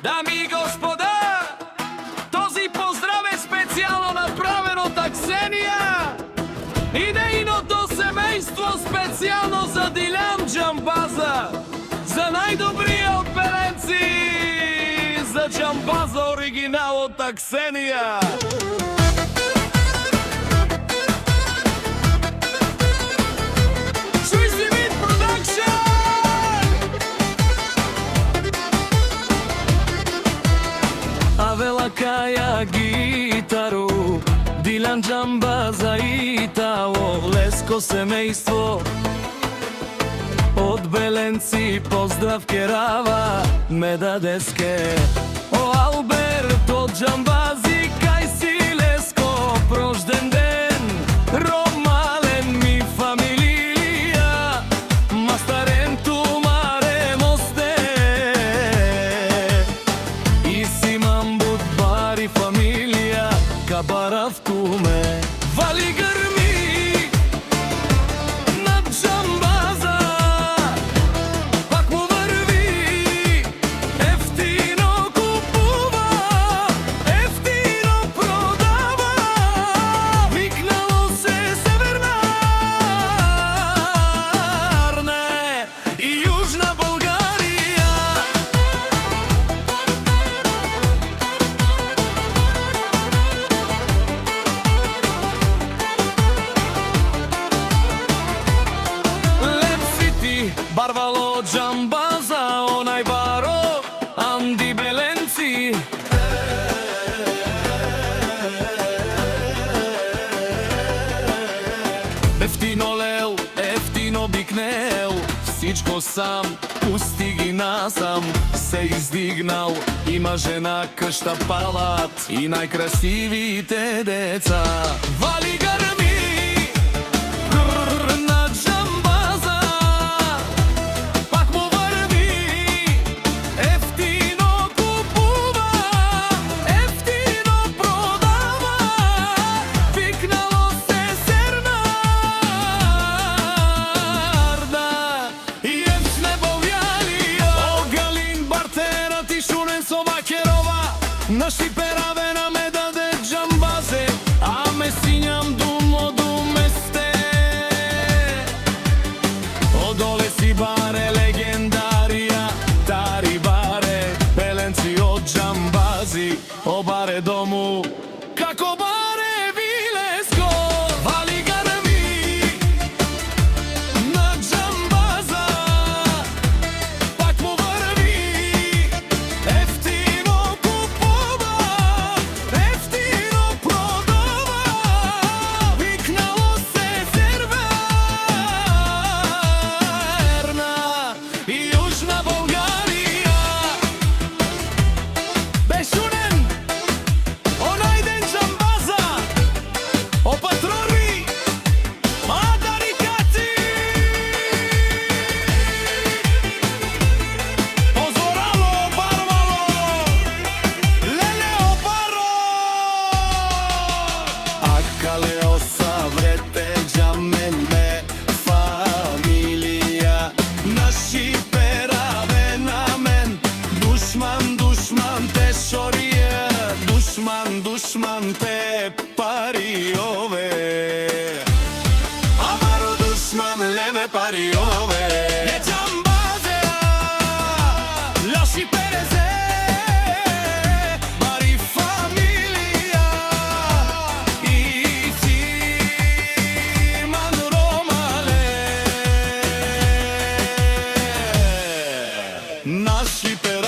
Дами и господа, този поздрав е специјално направен од Аксенија, идејното семејство специјално за Дилян Џамбаза, за најдобриот беленци, за Џамбаза оригинал од Аксенија. Каја гитару, Дилян Џамбаза и тао леско семејство од Беленци поздрав керава ме дадеске. О Алберто Џамбази, кај си леско прожден ден, ромален ми фамилија, мастарен ту маре мосте, и си мамбут бари фамилија, кабарав туме. Вали грми на Џамбаза, пак му врви, ефтино купува, ефтино продава, викнало се Северна Арне и Јужна Болгарија. Барвало Џамбаза, онај баро, Анди Беленци. Ефтино лел, ефтино бикнел, всичко сам, пусти ги насам, се издигнал, има жена, кшта, палат и најкрасивите деца. Вали грми на Џамбаза, пак му врви, ефтино купува, ефтино продава, викнало се Серна Арна и Јечне Болгарија. О Галин Бартера ти шунен со Макерова, на Шипераве на ме даде Џамбазе, а ме сињам думо думесте. Одоле си баре легендарија, тари баре, Беленци од Џамбази, о баре дому, како баре вилеско. Вали грми на Џамбаза, пак му врви, ефтино купува, ефтино продава, викнало се Северна и Јужна Болгарија. Бешунен, онај ден Џамбаза, о патрони, мадарикаци, позорало, барвало, леле опаро, акале осаврете џамен ме фамилија, на Шипераве на мен, душман, душман те шорија, душман, душман те париове, амаро душман леве париове. Е Џамбазе, ла Шиперезе, бари фамилија, и си ман ромале, на Шиперезе.